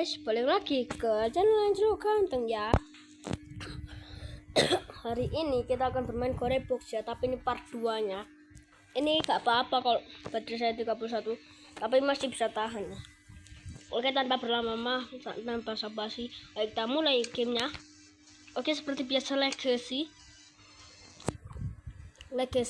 guys, balik lagi ke channel Angelo Ganteng ya. Hari ini kita akan bermain Gorebox ya, tapi ini part 2 nya. Ini gak apa-apa kalau baterai saya 31, tapi masih bisa tahan ya. Oke, tanpa berlama-lama, tanpa basa-basi, ayo kita mulai gamenya. Oke, seperti biasa legacy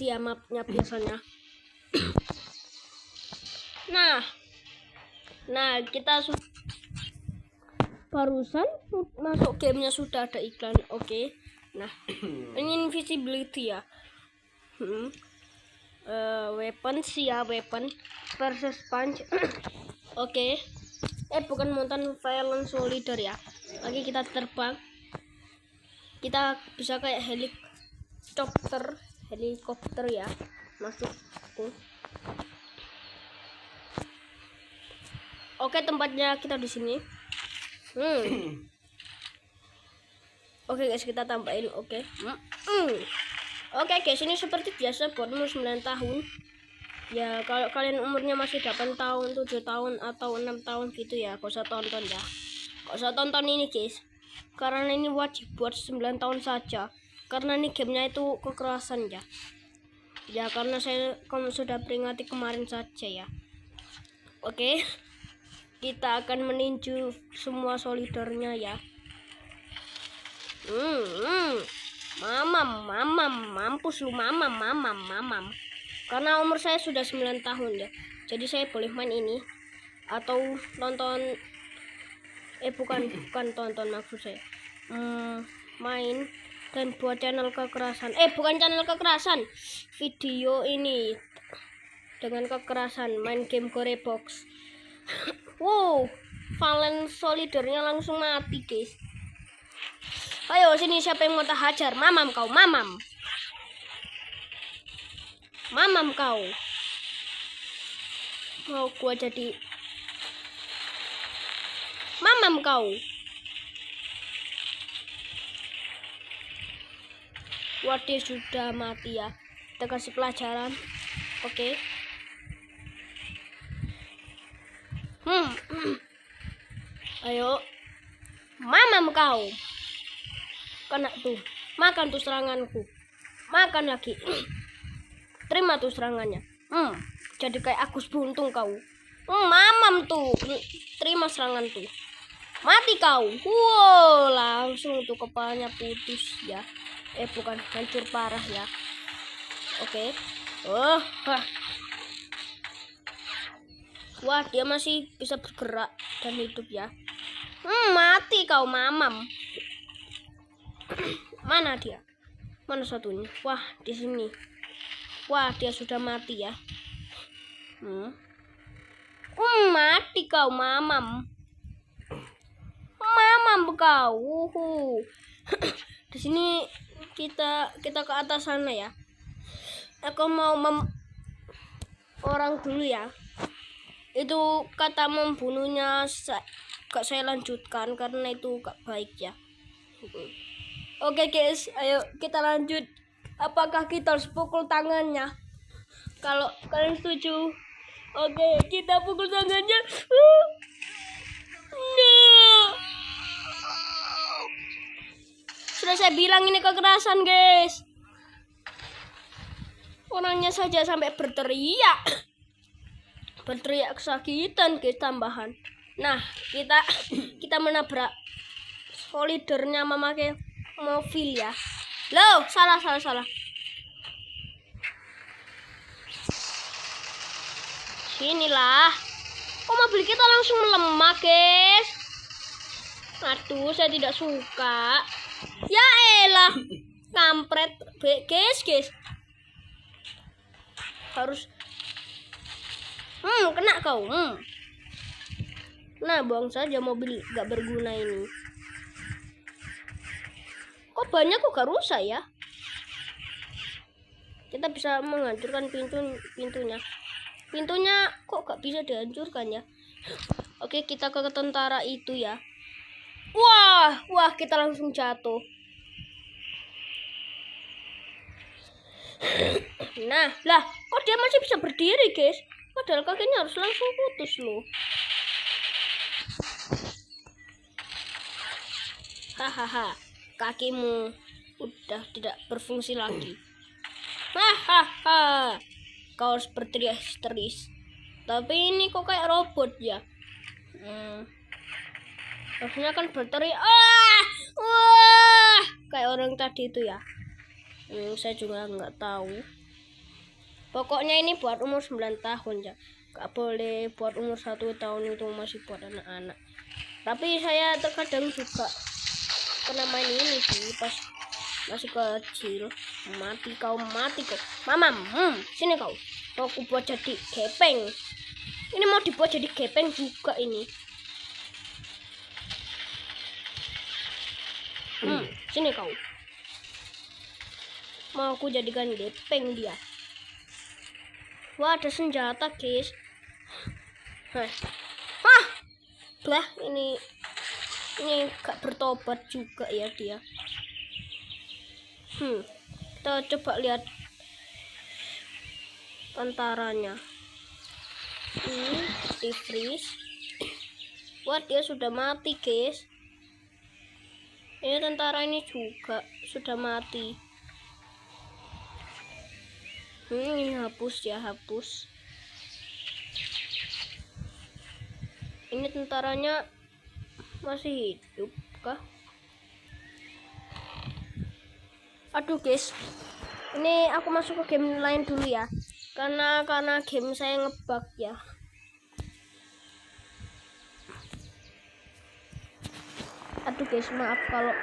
ya, mapnya biasanya. Nah kita barusan masuk gamenya sudah ada iklan. Oke. Nah, ini invisibility ya. Weapons ya, weapon versus punch. Oke. Bukan Mountain Violence Soldier ya. Lagi kita terbang. Kita bisa kayak helikopter ya. Masuk. Oke, tempatnya kita di sini. Oke guys, kita tambahin. Oke guys, ini seperti biasa buat umur 9 tahun ya. Kalau kalian umurnya masih 8 tahun, 7 tahun atau 6 tahun gitu ya, gak usah tonton ya. Gak usah tonton ini guys, karena ini wajib buat 9 tahun saja, karena ini gamenya itu kekerasan ya. Ya karena saya sudah peringati kemarin saja ya. Oke, kita akan meninju semua solidernya ya. Mamam, mampus lu, mamam. Karena umur saya sudah 9 tahun ya, jadi saya boleh main ini atau tonton. Bukan tonton maksud saya. Main dan buat channel kekerasan. Bukan channel kekerasan, video ini dengan kekerasan, main game Gorebox. Wow, Valen solidernya langsung mati guys. Ayo sini, siapa yang mau tak hajar? Mamam kau, mamam kau. Mau gua jadi mamam kau. Wah, dia sudah mati ya. Kita kasih pelajaran. Oke. Ayo, mamam kau. Kena tuh, makan tuh seranganku, makan lagi. Terima tuh serangannya. Jadi kayak Agus Buntung kau. Mamam tuh, terima serangan tuh, mati kau. Wow, langsung tuh kepalanya putus ya. Bukan, hancur parah ya. Oke. Wah, dia masih bisa bergerak dan hidup ya. Mati kau, mamam. Mana dia? Mana satunya? Wah, di sini. Wah, dia sudah mati ya. Mati kau, mamam. Mamam kau. Di sini kita ke atas sana ya. Aku mau orang dulu ya. Itu kata membunuhnya gak saya lanjutkan karena itu gak baik ya. Oke guys, ayo kita lanjut. Apakah kita harus pukul tangannya? Kalau kalian setuju, oke, kita pukul tangannya. No. Sudah saya bilang ini kekerasan guys. Orangnya saja sampai berteriak kesakitan guys, tambahan. Nah, kita menabrak solidernya memakai mobil ya. Loh, salah. Sinilah. Kok mobil kita langsung melemah guys? Aduh, saya tidak suka. Ya elah, kampret guys. Harus kena kau. Nah, buang saja mobil gak berguna ini. Kok banyak kok gak rusak ya? Kita bisa menghancurkan pintunya. Pintunya kok gak bisa dihancurkan ya? Oke, kita ke tentara itu ya. Wah, kita langsung jatuh. Nah, lah, kok dia masih bisa berdiri guys? Padahal kakinya harus langsung putus loh. Hahaha, kakimu udah tidak berfungsi lagi. Hahaha, kau seperti histeris. Tapi ini kok kayak robot ya? Harusnya kan berteriak, wah, kayak orang tadi itu ya. Saya juga nggak tahu. Pokoknya ini buat umur 9 tahun ya. Gak boleh buat umur 1 tahun, itu masih buat anak-anak. Tapi saya terkadang juga pernah main ini sih pas masih kecil. Mati kau. Mamam, sini kau. Mau aku buat jadi gepeng. Ini mau dibuat jadi gepeng juga ini. Sini kau. Mau aku jadikan gepeng dia. Wah, ada senjata, guys. Lah, ini gak bertobat juga ya dia. Kita coba lihat tentaranya. Ini di freeze. Wah, dia sudah mati, guys. Ini tentara ini juga sudah mati. Ini hapus ya, hapus. Ini tentaranya masih hidup kah? Aduh, guys. Ini aku masuk ke game lain dulu ya. Karena game saya ngebug ya. Aduh, guys, maaf kalau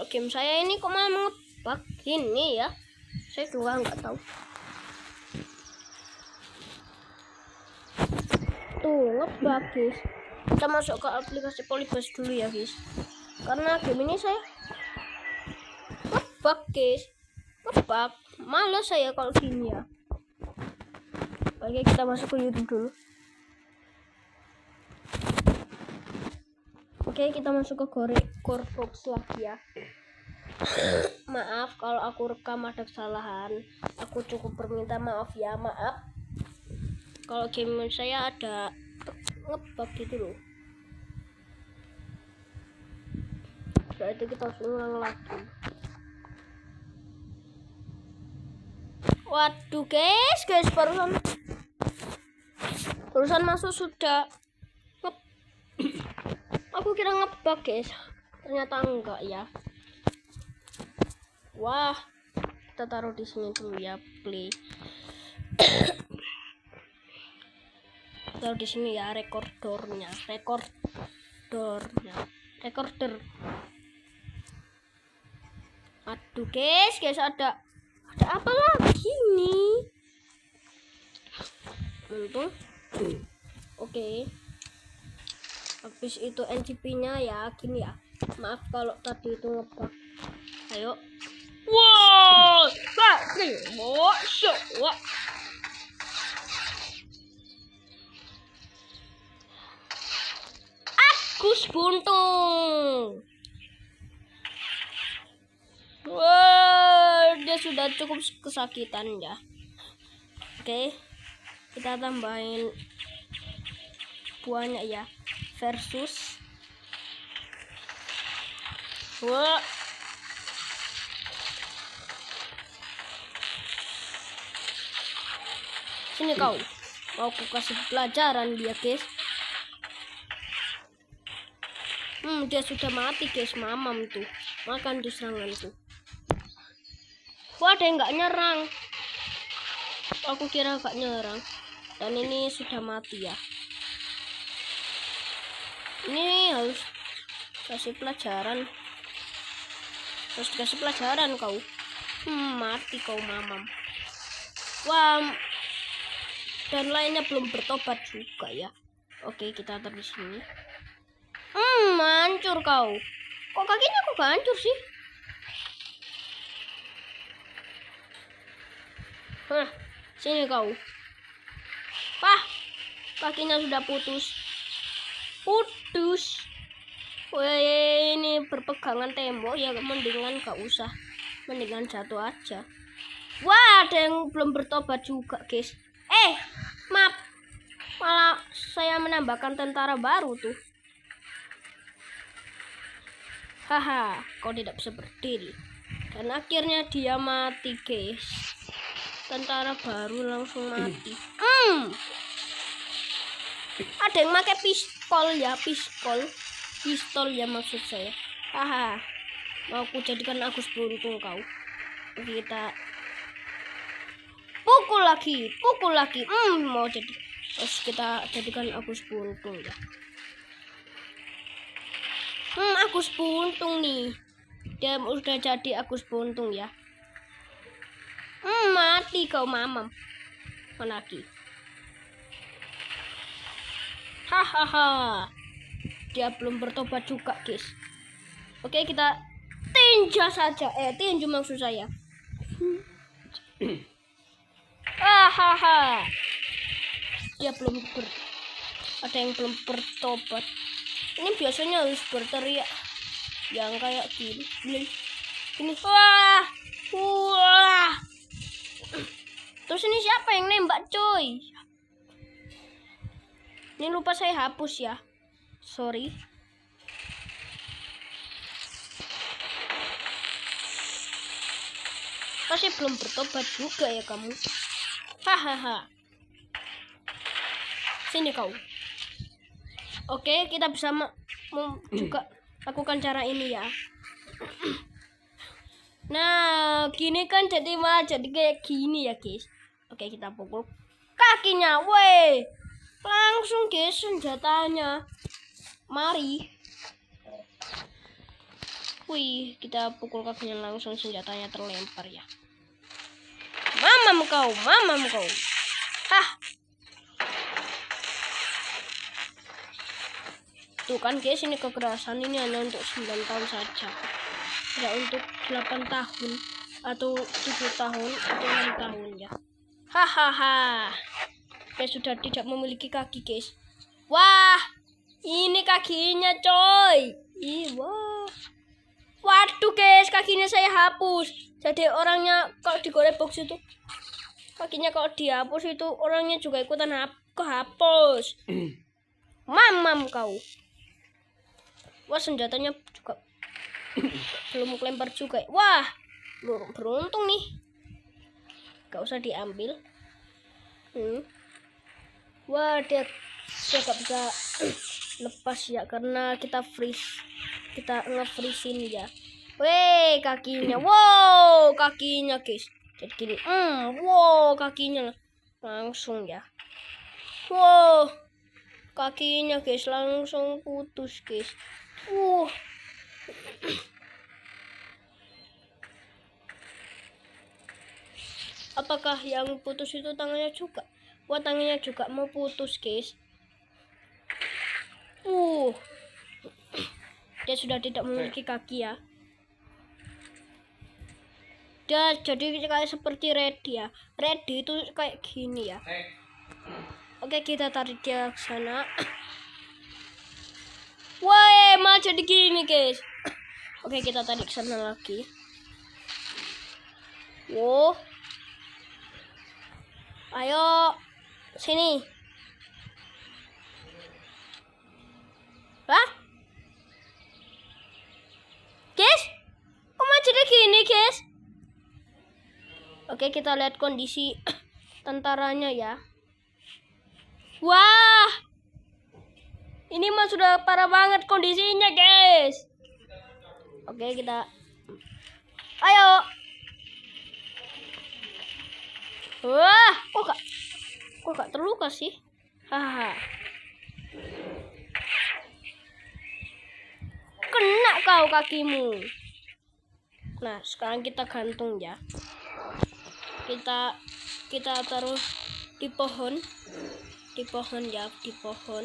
game saya ini kok malah ngebug ini ya. Saya juga nggak tahu. Tuh, ngebug, guys. Kita masuk ke aplikasi Polybus dulu ya, guys. Karena game ini saya ngebug, guys. Ngebug. Malas saya kalau gini ya. Oke, kita masuk ke YouTube dulu. Oke, kita masuk ke Core Box lagi ya. Maaf kalau aku rekam ada kesalahan. Aku cukup berminta maaf ya, maaf. Kalau game saya ada ngebug gitu loh. Berarti kita harus ulang lagi. Waduh, guys, barusan masuk sudah aku kira ngebug, guys. Ternyata enggak ya. Wah, kita taruh di sini dulu ya, play. Taruh di sini ya, recorder. Aduh, guys, ada apa lagi nih? Untung. Oke. Habis itu NCP-nya ya, gini ya. Maaf kalau tadi itu ngebug. Ayo. Wow, Agus buntung. Wah, dia sudah cukup kesakitan ya. Oke, kita tambahin buahnya ya. Versus. Wah. Sini kau. Mau aku kasih pelajaran dia, guys. Dia sudah mati, guys. Mamam tuh. Makan tuh seranganku. Wah, ada yang nggak nyerang. Aku kira nggak nyerang. Dan ini sudah mati ya. Ini harus kasih pelajaran. Harus dikasih pelajaran kau. Mati kau, mamam. Wah. Dan lainnya belum bertobat juga ya. Oke, kita taruh di sini. Hancur kau. Kok kakinya kok gak hancur sih? Sini kau. Kakinya sudah putus. Wah, ini berpegangan tembok ya, mendingan gak usah. Mendingan jatuh aja. Wah, ada yang belum bertobat juga, guys. Maaf. Malah saya menambahkan tentara baru tuh. Haha, kau tidak bisa berdiri. Dan akhirnya dia mati, guys. Tentara baru langsung mati. Ada yang pakai pistol ya, pistol ya maksud saya. Haha, mau aku jadikan Agus Buntung kau. Kita pukul lagi. Mau jadi. Terus kita jadikan Agus Buntung ya. Agus Buntung nih. Dia udah jadi Agus Buntung ya. Mati kau mamam. Mana lagi? Hahaha. Dia belum bertobat juga, guys. Oke, kita tinju saja. Tinju maksud saya. Hahaha. Dia ada yang belum bertobat. Ini biasanya harus berteriak yang kayak gini. Wah. Terus ini siapa yang nembak, coy? Ini lupa saya hapus ya. Sorry. Masih belum bertobat juga ya kamu. Hahaha. Sini kau. Oke, kita bisa juga lakukan cara ini ya. Nah, gini kan jadi kayak gini ya, guys. Oke, kita pukul kakinya. Weh. Langsung, guys, senjatanya. Mari. Wih, kita pukul kakinya langsung, senjatanya terlempar ya. Mamam kau. Hah. Tuh kan, guys, ini kekerasan ini hanya untuk 9 tahun saja. Tidak untuk 8 tahun atau 7 tahun atau 6 tahun ya. Hahaha. Dia sudah tidak memiliki kaki, guys. Wah, ini kakinya, coy. Wah. Waduh, guys, kakinya saya hapus. Jadi orangnya kalau digoreng box itu kakinya kalau dihapus itu orangnya juga ikutan kehapus. Mamam kau. Wah, senjatanya juga belum kelempar juga. Wah, beruntung nih. Gak usah diambil. Wah, dia gak bisa lepas ya karena kita freeze. Kita nge-freeze-in ya. Weh, kakinya. Wow, kakinya, guys. Jadi gini. Wow, kakinya langsung ya. Wow. Kakinya, guys, langsung putus, guys. Apakah yang putus itu tangannya juga? Wah, tangannya juga mau putus, guys. Dia sudah tidak memiliki kaki ya. Dia jadi kayak seperti Reddy ya. Reddy itu kayak gini ya. Oke, kita tarik dia ke sana. Wah, malah jadi gini, guys. Oke, kita tarik ke sana lagi. Wow. Ayo, sini. Hah? Guys? Kok malah jadi gini, guys? Oke, kita lihat kondisi tentaranya ya. Wah. Ini mah sudah parah banget kondisinya, guys. Oke, kita. Ayo. Wah, kok gak terluka sih? Hahaha. Kena kau kakimu. Nah, sekarang kita gantung ya. Kita taruh di pohon. Di pohon.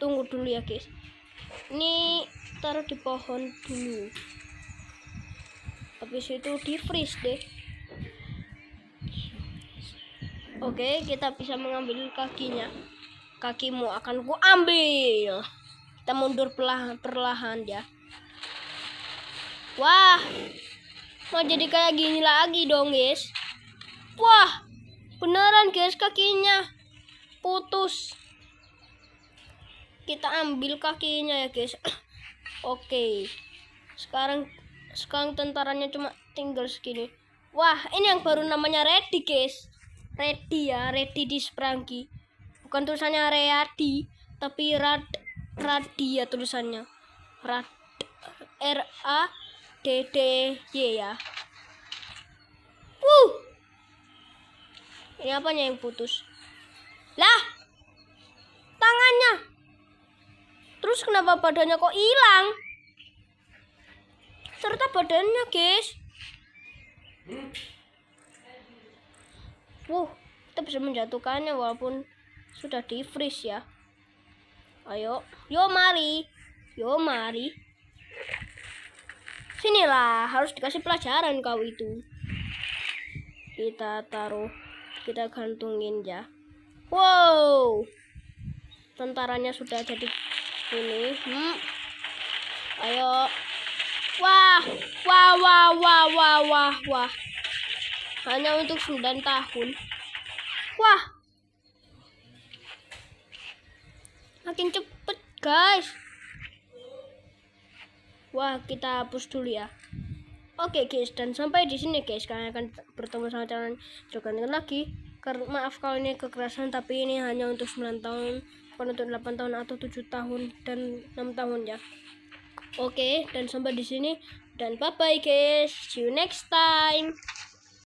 Tunggu dulu ya, guys. Ini taruh di pohon dulu. Habis itu di freeze deh. Oke, kita bisa mengambil kakinya. Kakimu akan ku ambil. Kita mundur perlahan ya. Wah, mau jadi kayak gini lagi dong, guys. Wah, beneran, guys, kakinya putus. kita ambil kakinya ya guys. Oke, sekarang tentaranya cuma tinggal segini. Wah, ini yang baru namanya ready guys. Ready ya, ready di Sprangki. Bukan tulisannya ready, tapi radi ya tulisannya. RADDY ya. Ini apanya yang putus? Lah, tangannya. Terus kenapa badannya kok hilang? Serta badannya guys. Kita bisa menjatuhkannya walaupun sudah di freeze ya. Ayo, mari. Sinilah, harus dikasih pelajaran kau itu. Kita taruh, kita gantungin ya. Wow, tentaranya sudah jadi ini. Ayo. Wah. Hanya untuk 9 tahun. Wah. Makin cepet, guys. Wah, kita hapus dulu ya. Oke, guys, dan sampai di sini guys. Kalian akan bertemu sama channel Jokan lagi. Maaf kalau ini kekerasan, tapi ini hanya untuk 9 tahun, bukan untuk 8 tahun atau 7 tahun dan 6 tahun ya. Oke, dan sampai di sini dan bye bye guys. See you next time.